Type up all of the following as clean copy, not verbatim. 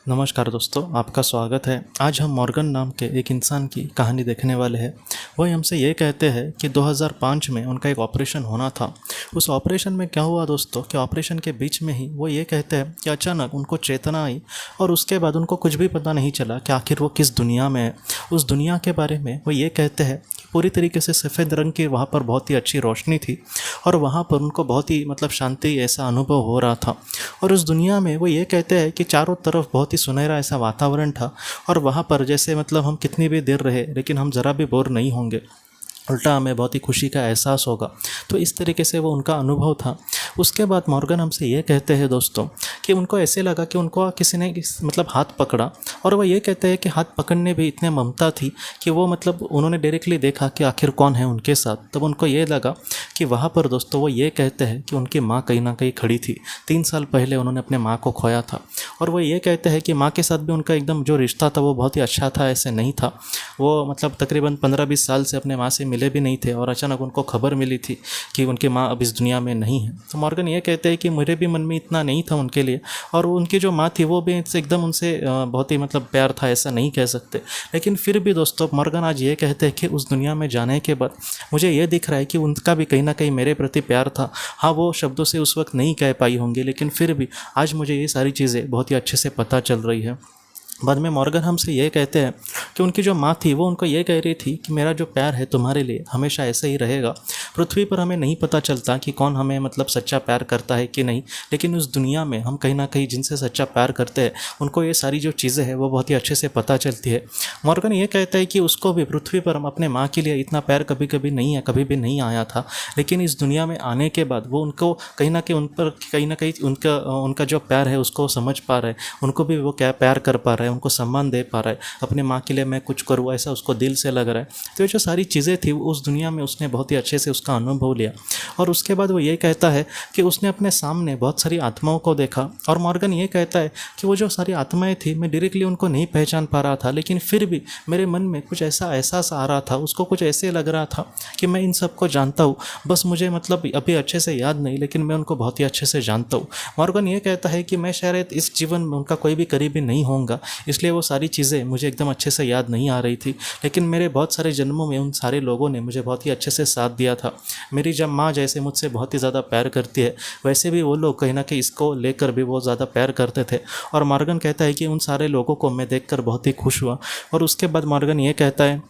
नमस्कार दोस्तों, आपका स्वागत है। आज हम मॉर्गन नाम के एक इंसान की कहानी देखने वाले हैं। वह हमसे ये कहते हैं कि 2005 में उनका एक ऑपरेशन होना था। उस ऑपरेशन में क्या हुआ दोस्तों कि ऑपरेशन के बीच में ही वो ये कहते हैं कि अचानक उनको चेतना आई और उसके बाद उनको कुछ भी पता नहीं चला कि आखिर वो किस दुनिया में है। उस दुनिया के बारे में वो ये कहते हैं कि पूरी तरीके से सफ़ेद रंग की वहाँ पर बहुत ही अच्छी रोशनी थी और वहाँ पर उनको बहुत ही शांति ऐसा अनुभव हो रहा था। और उस दुनिया में वो ये कहते हैं कि चारों तरफ बहुत ही सुनहरा ऐसा वातावरण था और वहाँ पर जैसे हम कितनी भी देर रहे लेकिन हम ज़रा भी बोर नहीं होंगे, उल्टा हमें बहुत ही खुशी का एहसास होगा। तो इस तरीके से वो उनका अनुभव था। उसके बाद मॉर्गन हमसे ये कहते हैं दोस्तों कि उनको ऐसे लगा कि उनको किसी ने हाथ पकड़ा और वो ये कहते हैं कि हाथ पकड़ने भी इतने ममता थी कि वो उन्होंने डायरेक्टली देखा कि आखिर कौन है उनके साथ। तब उनको ये लगा कि वहाँ पर दोस्तों वो ये कहते हैं कि उनकी माँ कहीं ना कहीं खड़ी थी। 3 साल पहले उन्होंने अपने माँ को खोया था और वो ये कहते हैं कि माँ के साथ भी उनका एकदम जो रिश्ता था वो बहुत ही अच्छा था, ऐसे नहीं था। वो तकरीबन 15-20 साल से अपने माँ से मिले भी नहीं थे और अचानक उनको खबर मिली थी कि उनकी माँ अब इस दुनिया में नहीं है। तो मॉर्गन ये कहते हैं कि मेरे भी मन में इतना नहीं था उनके लिए, और उनकी जो माँ थी वो भी एकदम उनसे बहुत ही प्यार था, ऐसा नहीं कह सकते। लेकिन फिर भी दोस्तों मॉर्गन आज ये कहते हैं कि उस दुनिया में जाने के बाद मुझे ये दिख रहा है कि उनका भी कहीं ना कहीं मेरे प्रति प्यार था। हाँ, वो शब्दों से उस वक्त नहीं कह पाई होंगी, लेकिन फिर भी आज मुझे ये सारी चीज़ें बहुत ही अच्छे से पता चल रही है। बाद में मॉर्गन हमसे ये कहते हैं कि उनकी जो माँ थी वो उनको ये कह रही थी कि मेरा जो प्यार है तुम्हारे लिए हमेशा ऐसे ही रहेगा। पृथ्वी पर हमें नहीं पता चलता कि कौन हमें सच्चा प्यार करता है कि नहीं, लेकिन उस दुनिया में हम कहीं ना कहीं जिनसे सच्चा प्यार करते हैं उनको ये सारी जो चीज़ें हैं वो बहुत ही अच्छे से पता चलती है। मॉर्गन ये कहता है कि उसको भी पृथ्वी पर अपने माँ के लिए इतना प्यार कभी भी नहीं आया था, लेकिन इस दुनिया में आने के बाद वो उनको कहीं ना कहीं उनका जो प्यार है उसको समझ पा रहे हैं, उनको भी वो क्या प्यार कर पा रहे हैं, उनको सम्मान दे पा रहा है। अपने माँ के लिए मैं कुछ करूँ ऐसा उसको दिल से लग रहा है। तो ये जो सारी चीज़ें थी उस दुनिया में उसने बहुत ही अच्छे से उसका अनुभव लिया। और उसके बाद वो ये कहता है कि उसने अपने सामने बहुत सारी आत्माओं को देखा। और मॉर्गन ये कहता है कि वो जो सारी आत्माएं थी मैं डायरेक्टली उनको नहीं पहचान पा रहा था, लेकिन फिर भी मेरे मन में कुछ ऐसा एहसास आ रहा था, उसको कुछ ऐसे लग रहा था कि मैं इन सबको जानता हूँ। बस मुझे अभी अच्छे से याद नहीं, लेकिन मैं उनको बहुत ही अच्छे से जानता हूँ। मॉर्गन ये कहता है कि मैं शायद इस जीवन में उनका कोई भी करीबी नहीं होऊंगा, इसलिए वो सारी चीज़ें मुझे एकदम अच्छे से याद नहीं आ रही थी, लेकिन मेरे बहुत सारे जन्मों में उन सारे लोगों ने मुझे बहुत ही अच्छे से साथ दिया था। मेरी जब माँ जैसे मुझसे बहुत ही ज़्यादा प्यार करती है, वैसे भी वो लोग कहीं ना कहीं इसको लेकर भी बहुत ज़्यादा प्यार करते थे। और मॉर्गन कहता है कि उन सारे लोगों को मैं देखकर बहुत ही खुश हुआ। और उसके बाद मॉर्गन ये कहता है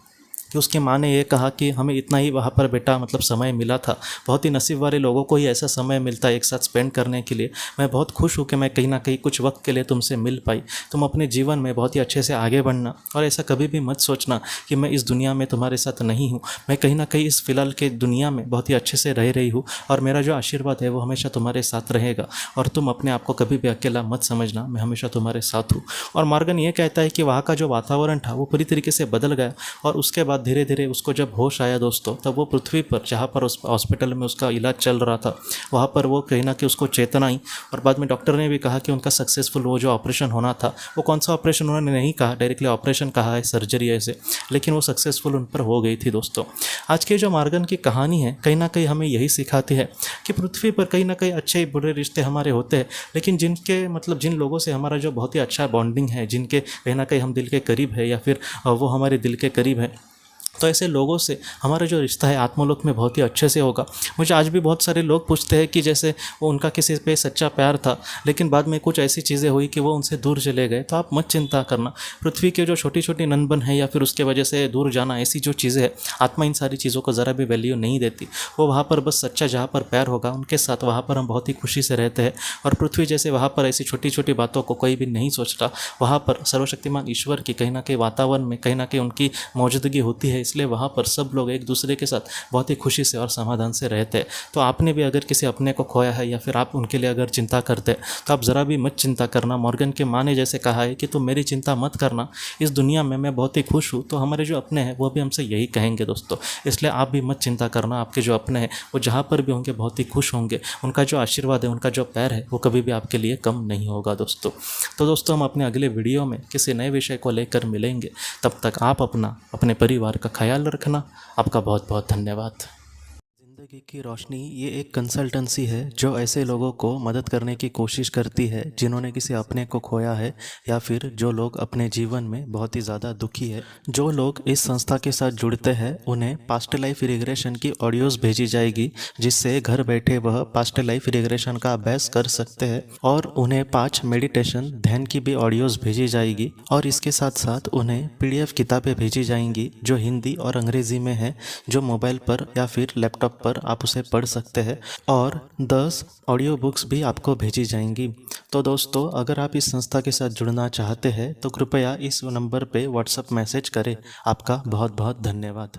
कि उसकी माँ ने ये कहा कि हमें इतना ही वहाँ पर बेटा समय मिला था, बहुत ही नसीब वाले लोगों को ही ऐसा समय मिलता है एक साथ स्पेंड करने के लिए। मैं बहुत खुश हूँ कि मैं कहीं ना कहीं कुछ वक्त के लिए तुमसे मिल पाई। तुम अपने जीवन में बहुत ही अच्छे से आगे बढ़ना और ऐसा कभी भी मत सोचना कि मैं इस दुनिया में तुम्हारे साथ नहीं हूँ। मैं कहीं ना कहीं इस फिलहाल के दुनिया में बहुत ही अच्छे से रह रही हूँ और मेरा जो आशीर्वाद है वो हमेशा तुम्हारे साथ रहेगा। और तुम अपने आप को कभी भी अकेला मत समझना, मैं हमेशा तुम्हारे साथ हूँ। और मॉर्गन ये कहता है कि वहाँ का जो वातावरण था वो पूरी तरीके से बदल गया। और उसके बाद धीरे धीरे उसको जब होश आया दोस्तों, तब वो पृथ्वी पर जहाँ पर उस हॉस्पिटल में उसका इलाज चल रहा था वहाँ पर वो कहीं ना कहीं उसको चेतना आई। और बाद में डॉक्टर ने भी कहा कि उनका सक्सेसफुल वो जो ऑपरेशन होना था, वो कौन सा ऑपरेशन उन्होंने नहीं कहा, डायरेक्टली ऑपरेशन कहा है, सर्जरी ऐसे, लेकिन वो सक्सेसफुल उन पर हो गई थी दोस्तों। आज की जो मॉर्गन की कहानी है कहीं ना कहीं हमें यही सिखाती है कि पृथ्वी पर कहीं ना कहीं अच्छे बुरे रिश्ते हमारे होते हैं, लेकिन जिनके जिन लोगों से हमारा जो बहुत ही अच्छा बॉन्डिंग है, जिनके कहीं ना कहीं हम दिल के करीब है या फिर वो हमारे दिल के करीब है, तो ऐसे लोगों से हमारा जो रिश्ता है आत्मलोक में बहुत ही अच्छे से होगा। मुझे आज भी बहुत सारे लोग पूछते हैं कि जैसे वो उनका किसी पे सच्चा प्यार था, लेकिन बाद में कुछ ऐसी चीज़ें हुई कि वो उनसे दूर चले गए। तो आप मत चिंता करना, पृथ्वी के जो छोटी छोटी ननबन है या फिर उसके वजह से दूर जाना, ऐसी जो चीज़ें हैं, आत्मा इन सारी चीज़ों को ज़रा भी वैल्यू नहीं देती। वो वहाँ पर बस सच्चा जहाँ पर प्यार होगा उनके साथ वहाँ पर हम बहुत ही खुशी से रहते हैं। और पृथ्वी जैसे वहाँ पर ऐसी छोटी छोटी बातों को कोई भी नहीं सोचता, वहाँ पर सर्वशक्तिमान ईश्वर की कहीं ना कहीं वातावरण में कहीं ना कहीं उनकी मौजूदगी होती है, इसलिए वहाँ पर सब लोग एक दूसरे के साथ बहुत ही खुशी से और समाधान से रहते हैं। तो आपने भी अगर किसी अपने को खोया है या फिर आप उनके लिए अगर चिंता करते हैं तो आप ज़रा भी मत चिंता करना। मॉर्गन के माँ ने जैसे कहा है कि तुम मेरी चिंता मत करना, इस दुनिया में मैं बहुत ही खुश हूँ, तो हमारे जो अपने हैं वो भी हमसे यही कहेंगे दोस्तों। इसलिए आप भी मत चिंता करना, आपके जो अपने हैं वो जहाँ पर भी होंगे बहुत ही खुश होंगे। उनका जो आशीर्वाद है, उनका जो प्यार है, वो कभी भी आपके लिए कम नहीं होगा दोस्तों। तो दोस्तों हम अपने अगले वीडियो में किसी नए विषय को लेकर मिलेंगे। तब तक आप अपने परिवार का ख्याल रखना। आपका बहुत बहुत धन्यवाद। ज़िंदगी की रोशनी ये एक कंसल्टेंसी है जो ऐसे लोगों को मदद करने की कोशिश करती है जिन्होंने किसी अपने को खोया है या फिर जो लोग अपने जीवन में बहुत ही ज़्यादा दुखी है। जो लोग इस संस्था के साथ जुड़ते हैं उन्हें पास्ट लाइफ रिग्रेशन की ऑडियोज़ भेजी जाएगी, जिससे घर बैठे वह पास्ट लाइफ रिग्रेशन का अभ्यास कर सकते हैं। और उन्हें 5 मेडिटेशन ध्यान की भी ऑडियोज़ भेजी जाएगी और इसके साथ साथ उन्हें PDF किताबें भेजी जाएंगी जो हिंदी और अंग्रेज़ी में है, जो मोबाइल पर या फिर लैपटॉप पर आप उसे पढ़ सकते हैं। और 10 ऑडियो बुक्स भी आपको भेजी जाएंगी। तो दोस्तों, अगर आप इस संस्था के साथ जुड़ना चाहते हैं तो कृपया इस नंबर पे व्हाट्सएप मैसेज करें। आपका बहुत बहुत धन्यवाद।